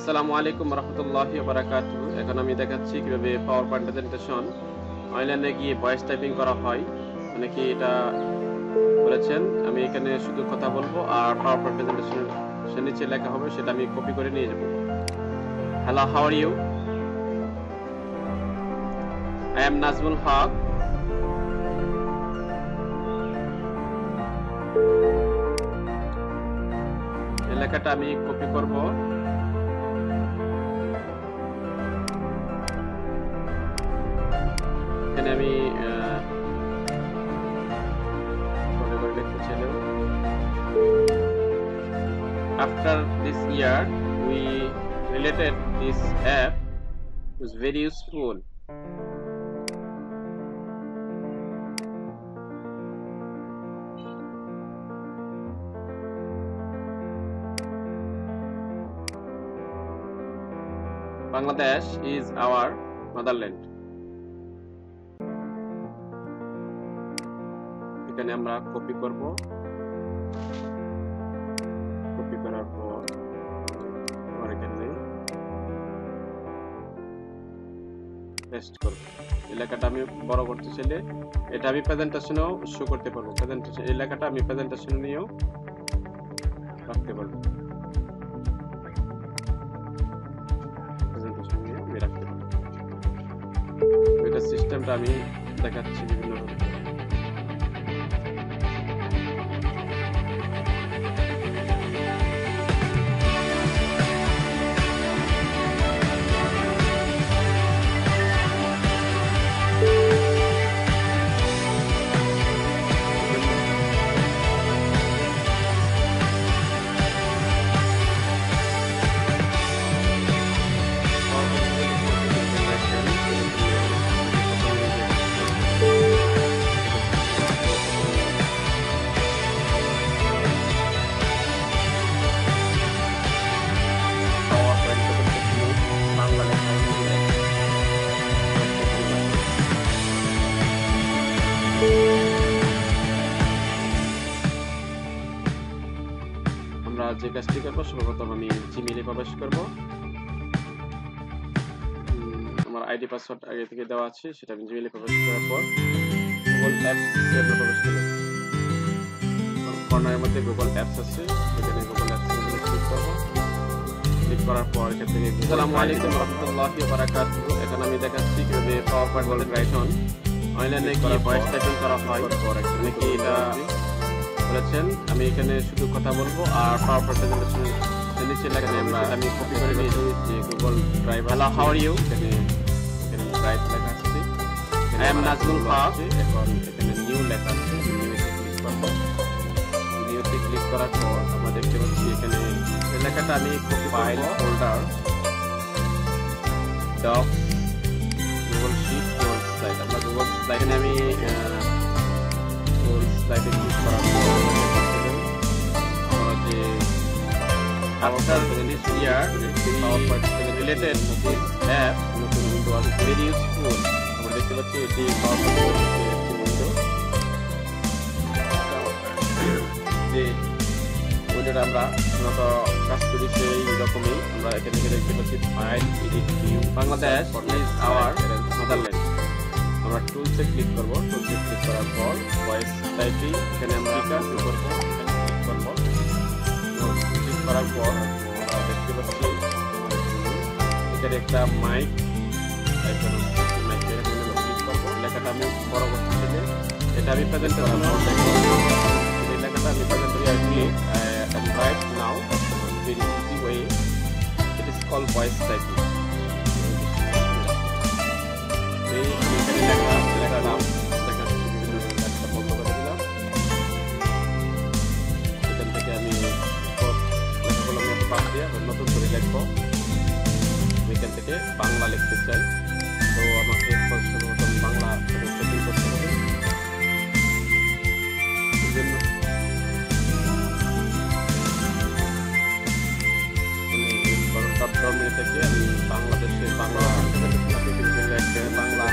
আসসালামু আলাইকুম রহমতুল্লাহি ওয়া বারাকাতুহু। এখন আমি দেখাচ্ছি কিভাবে পাওয়ার পয়েন্ট প্রেজেন্টেশন অনলাইনে গিয়ে ভয়েস টাইপিং করা হয়। অনেকে এটা বলেছেন। আমি এখানে শুধু কথা বলবো আর পাওয়ার পয়েন্ট প্রেজেন্টেশনের নিচে লেখা হবে, সেটা আমি কপি করে নিয়ে যাব। Hello, how are you? I am Nazmul Haque. এই লেখাটা আমি কপি করব। এখানে আমি After this year, we related this app was very useful. Bangladesh is our motherland. এখানে আমরা কপি করব। কপি করার পর আমরা এখানে পেস্ট করব। এই লেখাটা আমি বড় করতে চাইলে এটা আমি প্রেজেন্টেশনেও শো করতে পারবো। প্রেজেন্টেশন এই লেখাটা আমি প্রেজেন্টেশনে নিয়েও রাখতে পারবো। প্রেজেন্টেশন নিয়ে আমি রাখতে পারবো। এটা সিস্টেমটা আমি দেখাচ্ছি বিভিন্ন রকম। আমরা যে কাজটি করবো সর্বপ্রথম আমি জিমেইলে প্রবেশ করব। আমার আইডি পাসওয়ার্ড আগে থেকে দেওয়া আছে, সেটা আমি জিমেইলে প্রবেশ করার পর গুগল অ্যাপস এ প্রবেশ করব। কর্নারের মধ্যে গুগল অ্যাপস আছে, এখানে গুগল অ্যাপস এ ক্লিক করব। ক্লিক করার পর এখান থেকে আসসালামু আলাইকুম রাহমাতুল্লাহি ওয়া বারাকাতুহু। এখন আমি দেখাচ্ছি কিভাবে পাওয়ার পয়েন্ট প্রেজেন্টেশন অনলাইনে গিয়ে ভয়েস টাইপিং করা হয়। অনেকে এটা বলেছেন। আমি এখানে শুধু কথা বলবো আর পাওয়ার পয়েন্ট প্রেজেন্টেশনের নিচে লেখা আমি কপি করে নিয়েছি যে Google drive. Hello, how are you? এখানে ড্রাইভ লেখা আছে। I am Nazmul Haque. এখন এখানে নিউ লেখা আছে, নিউতে ক্লিক করব। নিউতে ক্লিক করার পর আমরা দেখতে পাচ্ছি এখানে এই লেখাটা আমি copy file folder doc Google sheet Google slide. আমরা গুগল স্লাইডে আমি স্লাইডে ক্লিক করার পর যে after this year related this app was very useful. আমরা দেখতে পাচ্ছি এটি উইন্ডো যে উইন্ডোটা আমরা মূলত কাজ করি সেই রকমই। আমরা এখান থেকে দেখতে পাচ্ছি file edit view. Bangladesh is our motherland. আমরা টুলসে ক্লিক করব। টুলসে ক্লিক করার পর ভয়েস টাইপিং এখানে আমরা ক্লিক করব। ক্লিক করার পর আমরা দেখতে পাচ্ছি এখানে একটা মাইক আইকন আছে। মাইকের এখানে আমরা ক্লিক করব। লেখাটা আমি বড় করতে চাইলে এটা আমি প্রেজেন্টেশন এই লেখাটা আমি presentation click and right now very easy way it is called voice typing. নতুন করে লিখবো। এখান থেকে বাংলা লিখতে চাই, তো আমাকে সর্বপ্রথম বাংলা সেটিং করতে হবে। থেকে আমি বাংলাদেশের বাংলা বাংলা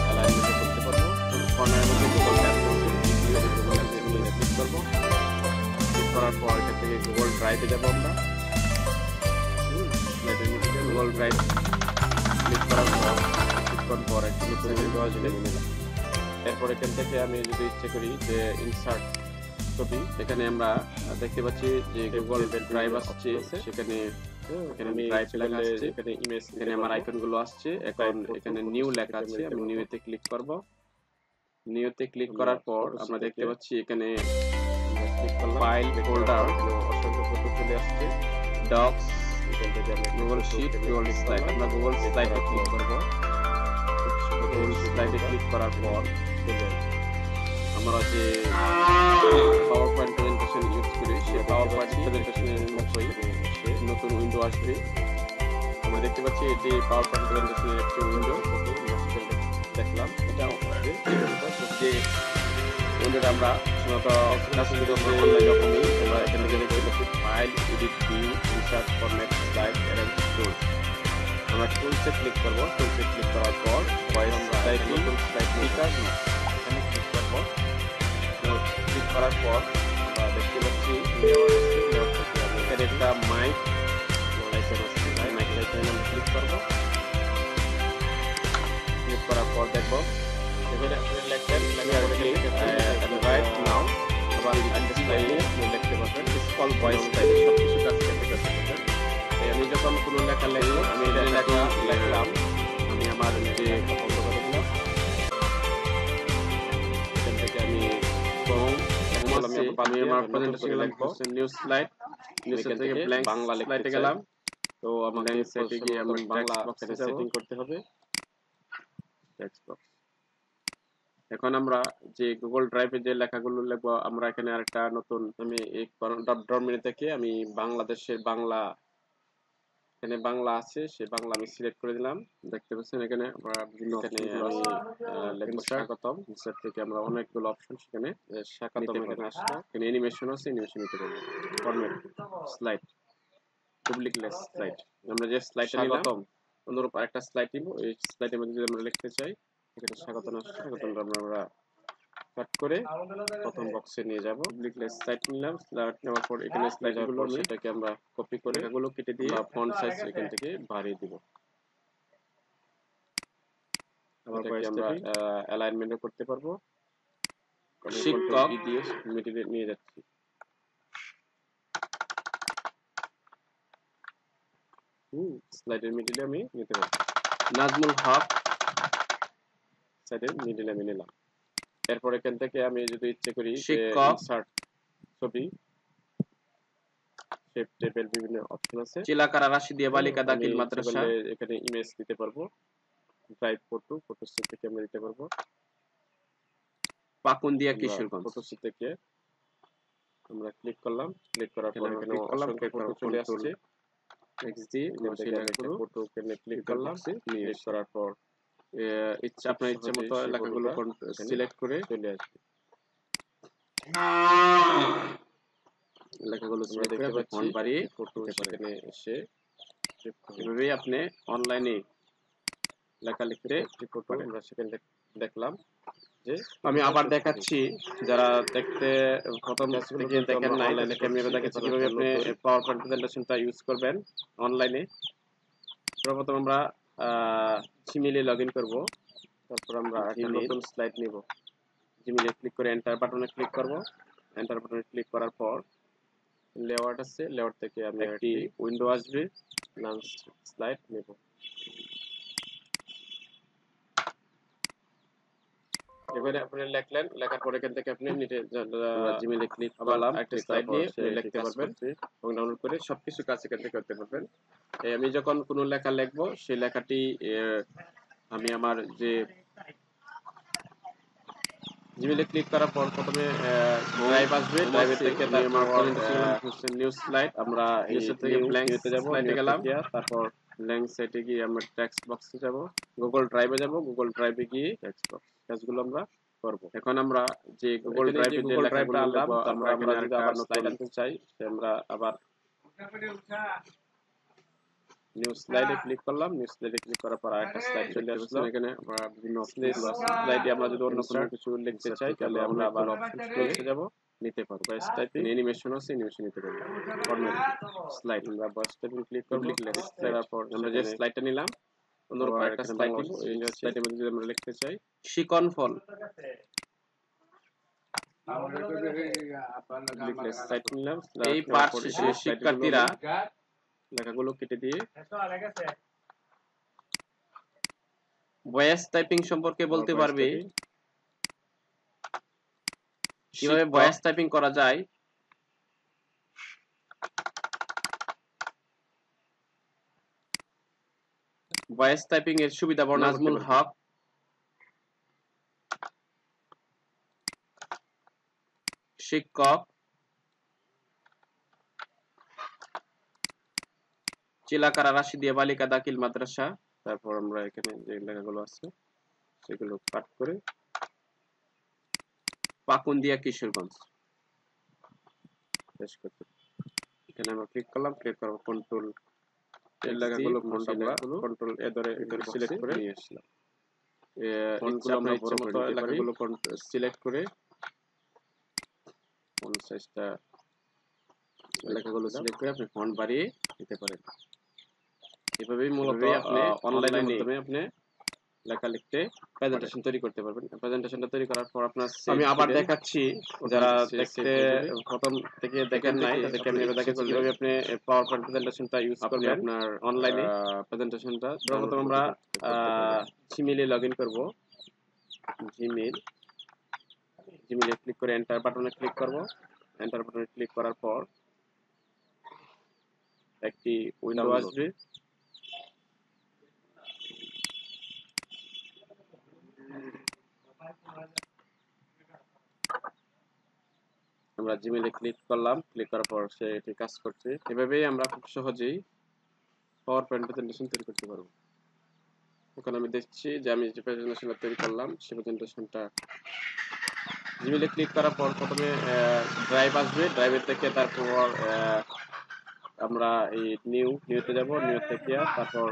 অ্যালাইনমেন্ট করতে পারবো। কর্নারের মধ্যে গুগল ট্যাব করতে গুগল অ্যাপস ক্লিক করব। ক্লিক করার পর এখান থেকে গুগল ড্রাইভে যাব আমরা। গুগল ড্রাইভ ক্লিক করার পর একটু নতুন উইন্ডো আসবে। এরপর এখান থেকে আমি যদি ইচ্ছে করি যে ইনসার্ট ছবি, এখানে আমরা দেখতে পাচ্ছি যে গুগল ড্রাইভ আসছে, সেখানে আমি ড্রাইভ লেখা আসছে, এখানে ইমেজ, এখানে আমার আইকনগুলো আসছে। এখন এখানে নিউ লেখা আছে, আমি নিউতে ক্লিক করব। নিউতে ক্লিক করার পর আমরা দেখতে পাচ্ছি এখানে ফাইল ফোল্ডার অসংখ্য ফটো চলে আসছে, ডক্স, এখান থেকে আমরা গুগল শিট, গুগল স্লাইড, আমরা গুগল স্লাইডে ক্লিক করব। গুগল স্লাইডে ক্লিক করার পর আমরা যে পাওয়ার পয়েন্ট প্রেজেন্টেশন ইউজ করি সেই পাওয়ার পয়েন্ট প্রেজেন্টেশনের মতোই নতুন উইন্ডো আসবে। আমরা দেখতে পাচ্ছি এটি পাওয়ার পয়েন্ট প্রেজেন্টেশনের একটি উইন্ডো দেখলাম। এটা যে উইন্ডোটা আমরা আমরা এখানে দেখতে পাচ্ছি file, edit, view, insert, format, slide, arrange, tools. আমরা টুলসে ক্লিক করব। টুলসে ক্লিক করার পর স্লাইড নতুন স্লাইড নিকার এখানে ক্লিক করব। ক্লিক করার পর আমরা দেখতে পাচ্ছি এখানে একটা মাইক আইকন আসছে, মাইক আইকনে আমরা ক্লিক করব। ক্লিক করার পর দেখব এখানে আপনি লিখবেন রাইট নাও, আবার স্লাইডে লিখতে পারবেন স্কল ভয়েস টাইপ সবকিছু কাজ করতে পারবেন। আমি যখন কোনো লেখা লিখবো, আমি এটা লেখা লিখলাম, আমি আমার যে পছন্দ করে দিলাম, এখান থেকে আমি আমার প্রেজেন্টেশন লিখবো নিউ স্লাইড, নিউজ থেকে ব্ল্যাঙ্ক বাংলা লিখতে গেলাম। তো আমাদের সেটে গিয়ে আমরা বাংলা সেটিং করতে হবে টেক্সট বক্স। এখন আমরা যে গুগল ড্রাইভে যে লেখাগুলো লিখবো, আমরা এখানে আরেকটা নতুন, আমি এই ডট মেনু থেকে আমি বাংলাদেশের বাংলা, এখানে বাংলা আছে, সেই বাংলা আমি সিলেক্ট করে দিলাম। দেখতে পাচ্ছেন এখানে আমরা বিভিন্ন লিখবো স্বাগতম, ইনসার্ট থেকে আমরা অনেকগুলো অপশন সেখানে স্বাগতম এখানে আসছে। এখানে অ্যানিমেশন আছে, অ্যানিমেশন নিতে পারবো। ফরম্যাট, স্লাইড, ডুপ্লিকেট স্লাইড, আমরা যে স্লাইডটা স্বাগতম অনুরূপ আরেকটা স্লাইড নিব। এই স্লাইডের মধ্যে যদি আমরা লিখতে চাই, এখানে স্বাগতম আসছে, স্বাগতমটা আমরা কাট করে প্রথম বক্সে নিয়ে যাব। ডুপ্লিকেট স্লাইড নিলাম। স্লাইড নেওয়ার পর এখানে স্লাইডগুলো সেটাকে আমরা কপি করে এগুলো কেটে দিয়ে ফন্ট সাইজ এখান থেকে বাড়িয়ে দিব। এটাকে আমরা অ্যালাইনমেন্টও করতে পারবো। শিক্ষক দিয়ে মেটেরিয়াল নিয়ে যাচ্ছি। স্লাইডের মিডলে আমি নিতে পারবো। নাজমুল হক স্লাইডের মিডলে আমি নিলাম। এরপর এখান থেকে আমি যদি ইচ্ছে করি ইনসার্ট ছবি, শেপ, টেবিল, বিভিন্ন অপশন আছে। চিলাকারা রাশিদিয়া বালিকা দাখিল মাদ্রাসা, এখানে ইমেজ দিতে পারবো। ড্রাইভ ফটো, ফটোস্টেট থেকে আমরা দিতে পারবো। পাকুন্দিয়া কিশোরগঞ্জ, ফটোস্টেট থেকে আমরা ক্লিক করলাম। ক্লিক করার পর এখানে অসংখ্য ফটো চলে আসছে। নেক্সট দিয়ে ফটো এখানে ক্লিক করলাম। ক্লিক করার পর আপনার ইচ্ছা মতো লেখাগুলো সিলেক্ট করে চলে আসবে। লেখাগুলো সিলেক্ট করে ফন্ট বাড়িয়ে ফটো সেখানে এসে এভাবেই আপনি অনলাইনে লেখা লিখতে ফটো আমরা সেখানে দেখলাম। যে আমি আবার দেখাচ্ছি, যারা দেখতে প্রথম থেকে দেখেন না, অনলাইনে আমি দেখাচ্ছি কিভাবে আপনি পাওয়ার পয়েন্ট প্রেজেন্টেশনটা ইউজ করবেন অনলাইনে। সর্বপ্রথম আমরা জিমেইলে লগইন করব। তারপর আমরা একটা নতুন স্লাইড নিব। জিমেইলে ক্লিক করে এন্টার বাটনে ক্লিক করব। এন্টার বাটনে ক্লিক করার পর লেআউট আছে, লেআউট থেকে আমি একটি উইন্ডো আসবে, লঞ্চ স্লাইড নেব। এবারে আপনি লিখলেন, লেখার পর এখান থেকে আপনি জিমেইলে ক্লিক করলাম, একটা স্লাইড নিয়ে লিখতে পারবেন এবং ডাউনলোড করে সবকিছু কাজ এখান থেকে করতে পারবেন। আমি যখন কোনো লেখা লিখবো, সেই লেখাটি আমি আমার যে জিমেইলে ক্লিক করার পর প্রথমে ড্রাইভ আসবে, ড্রাইভ থেকে তারপর নিউ স্লাইড, আমরা এই থেকে ব্ল্যাঙ্ক স্লাইডে গেলাম। তারপর ব্ল্যাঙ্ক সাইটে গিয়ে আমরা টেক্সট বক্সে যাব, গুগল ড্রাইভে যাব, গুগল ড্রাইভে গিয়ে টেক্সট বক্স কাজগুলো আমরা করব। এখন আমরা যে গুগল ড্রাইভে যে লেখাগুলো আনলাম, আমরা যদি আবার স্লাইড আনতে চাই, আমরা আবার নিউ স্লাইডে ক্লিক করলাম। নিউ স্লাইডে ক্লিক করার পর আরেকটা স্লাইড চলে আসলো। এখানে বিভিন্ন স্লাইডে আমরা যদি অন্য কোনো কিছু লিখতে চাই তাহলে আমরা আবার অপশন যাব, নিতে পারবো। ভয়েস টাইপিং অ্যানিমেশন আছে, অ্যানিমেশন নিতে পারবো। ফরম্যাট স্লাইড আমরা ভয়েস টাইপিং ক্লিক করব। করার পর আমরা যে স্লাইডটা নিলাম অনুরূপ আরেকটা স্লাইড নিব। এই স্লাইডের মধ্যে যদি আমরা লিখতে চাই শিকন ফল লিখলে স্লাইড নিলাম। এই পার্ট শেষে শিক্ষার্থীরা লেখাগুলো কেটে দিয়ে ভয়েস টাইপিং সম্পর্কে বলতে পারবে, কিভাবে ভয়েস টাইপিং করা যায়, ভয়েস টাইপিং এর সুবিধা বর্ণনা নাজমুল হক শিক্ষক চিলাকারা রাশিদিয়া বালিকা দাখিল মাদ্রাসা। তারপর আমরা এখানে যে লেখাগুলো আছে সেগুলো কাট করে পাকুন্দিয়া কিশোরগঞ্জ পেশ করতে। এখানে আমরা ক্লিক করলাম। ক্লিক করার পর কন্ট্রোল এই লেখাগুলো কন্ট্রোল এ ধরে সিলেক্ট করে নিয়ে আসলাম। ফন্টগুলো আমরা ইচ্ছা মতো লেখাগুলো সিলেক্ট করে ফন্ট সাইজটা লেখাগুলো সিলেক্ট করে আপনি ফন্ট বাড়িয়ে দিতে পারেন। এভাবেই মূলত আপনি অনলাইনের মাধ্যমে আপনি লেখা লিখতে প্রেজেন্টেশন তৈরি করতে পারবেন। প্রেজেন্টেশনটা তৈরি করার পর আপনার আমি আবার দেখাচ্ছি, যারা দেখতে প্রথম থেকে দেখেন নাই তাদেরকে আমি দেখাচ্ছি কিভাবে আপনি পাওয়ার পয়েন্ট প্রেজেন্টেশনটা ইউজ করবেন আপনার অনলাইনে প্রেজেন্টেশনটা। প্রথমত আমরা জিমেইলে লগইন করব। জিমেইলে ক্লিক করে এন্টার বাটনে ক্লিক করব। এন্টার বাটনে ক্লিক করার পর একটি উইন্ডো আসবে। আমরা জিমেইলে ক্লিক করলাম। ক্লিক করার পর সে এটি কাজ করছে। এভাবেই আমরা খুব সহজেই পাওয়ার পয়েন্ট প্রেজেন্টেশন তৈরি করতে পারবো। এখন আমি দেখছি যে আমি যে প্রেজেন্টেশনটা তৈরি করলাম সেই প্রেজেন্টেশনটা জিমেইলে ক্লিক করার পর প্রথমে ড্রাইভ আসবে। ড্রাইভের থেকে তারপর আমরা এই নিউতে যাব। নিউ থেকে তারপর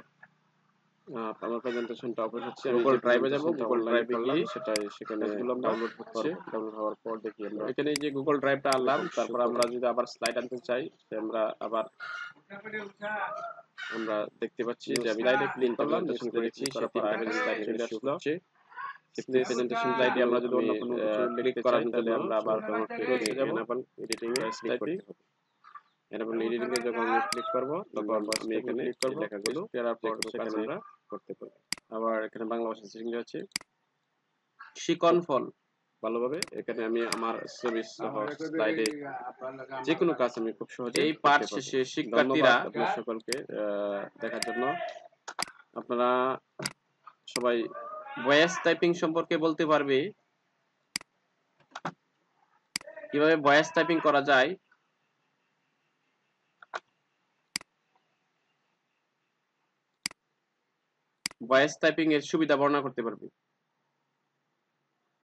আমার প্রেজেন্টেশনটা ওপেন হচ্ছে। আমি গুগল ড্রাইভে যাব। গুগল ড্রাইভে গিয়ে সেটা সেখানে ডাউনলোড হচ্ছে। ডাউনলোড হওয়ার পর দেখি আমরা এখানে যে গুগল ড্রাইভটা আনলাম। তারপর আমরা যদি আবার স্লাইড আনতে চাই আমরা আবার আমরা দেখতে পাচ্ছি যে আমি স্লাইডে ক্লিক করলাম, প্রেজেন্টেশন করেছি, সেটা পর আরেকটা স্লাইড চলে আসলো। প্রেজেন্টেশন স্লাইডে আমরা যদি অন্য কোনো কিছু ক্লিক করার তাহলে আমরা আবার ক্লোজে যাব। এনাবল এডিটিং এ ক্লিক করতে হবে। এনাবল এডিটিং এ যখন আমি ক্লিক করব তখন আমি এখানে ক্লিক করব, লেখাগুলো দেওয়ার পর সেখানে আমরা করতে পারব। আবার এখানে বাংলা ভাষা সেটিং আছে শিকন ফল। ভালোভাবে এখানে আমি আমার ছবি স্লাইডে যে কোনো কাজ আমি খুব সহজে এই পার্ট শেষে শিক্ষার্থীরা আপনাদের সকলকে দেখার জন্য। আপনারা সবাই ভয়েস টাইপিং সম্পর্কে বলতে পারবে, কিভাবে ভয়েস টাইপিং করা যায়, ভয়েস টাইপিং এর সুবিধা বর্ণনা করতে পারবে।